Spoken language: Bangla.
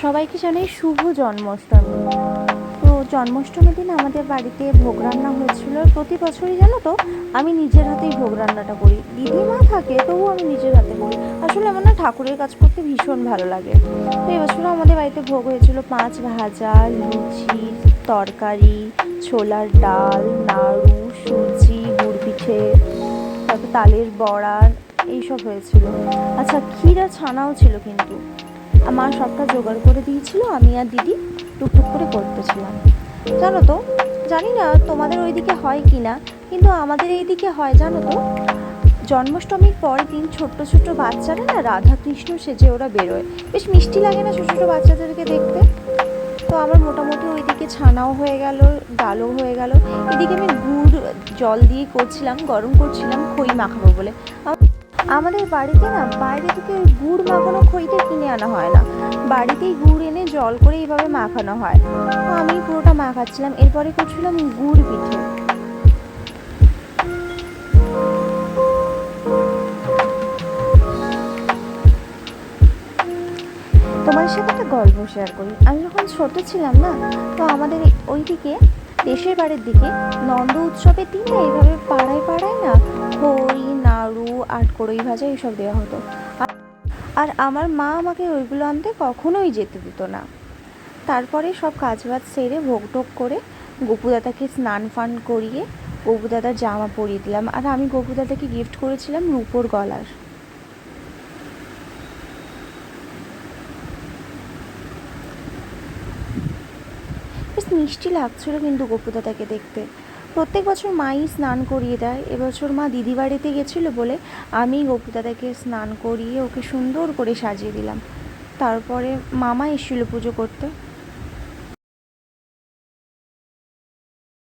সবাইকে জানাই শুভ জন্মাষ্টমী। তো জন্মাষ্টমীর দিন আমাদের বাড়িতে ভোগ রান্না হয়েছিল। প্রতি বছরই জানো তো আমি নিজের হাতেই ভোগ রান্নাটা করি। দিদিমা থাকে তবুও আমি নিজের হাতে করি। আসলে আমার না ঠাকুরের কাজ করতে ভীষণ ভালো লাগে। তো এবছরও আমাদের বাড়িতে ভোগ হয়েছিল মাছ ভাজা, লুচি, তরকারি, ছোলার ডাল, নাড়ু, সুজি, গুড় পিঠে, তারপর তালের বড়া, এইসব হয়েছিল। আচ্ছা, ক্ষীর আর ছানাও ছিল কিন্তু। মা সবটা জোগাড় করে দিয়েছিল, আমি আর দিদি টুকটুক করে করতেছিলাম। জানো তো, জানি না তোমাদের ওইদিকে হয় কি না, কিন্তু আমাদের এইদিকে হয় জানো তো। জন্মাষ্টমীর পরের দিন ছোট্ট ছোট্ট বাচ্চারা না রাধা কৃষ্ণ সেজে ওরা বেরোয়। বেশ মিষ্টি লাগে না ছোটো ছোটো বাচ্চাদেরকে দেখতে? তো আমার মোটামুটি ওইদিকে ছানাও হয়ে গেল, ডালও হয়ে গেল। এদিকে আমি গুড় জল দিয়ে করছিলাম, গরম করছিলাম খই মাখাবো বলে। আমাদের বাড়িতে না বাইরে থেকে ওই গুড় মাখানো খইটা কিনে আনা হয় না, বাড়িতেই গুড় এনে জল করে এইভাবে মাখানো হয়। তো আমি পুরোটা মাখাচ্ছিলাম, এরপরে করছিলাম গুড় পিঠে। তোমার সাথে একটা গল্প শেয়ার করি। আমি যখন ছোট ছিলাম না, তো আমাদের ওইদিকে দেশের বাড়ির দিকে নন্দ উৎসবের দিন না এইভাবে পাড়ায় পাড়ায় না খই, নাড়ু, আটকড়ই ভাজা এইসব দেওয়া হতো। আর আমার মা আমাকে ওইগুলো আনতে কখনোই যেতে দিত না। তারপরে সব কাজবাজ সেরে ভোগ টোগ করে গপুদাদাকে স্নান ফান করিয়ে গপুদাদার জামা পরিয়ে দিলাম। আর আমি গপুদাদাকে গিফট করেছিলাম রূপোর গলার। বেশ মিষ্টি লাগছিল কিন্তু গপুদাদাকে দেখতে। প্রত্যেক বছর মাই স্নান করিয়ে দেয়, এবছর মা দিদি বাড়িতে গেছিলো বলে আমি গপুদাদাকে স্নান করিয়ে ওকে সুন্দর করে সাজিয়ে দিলাম। তারপরে মামা এসেছিলো পুজো করতে।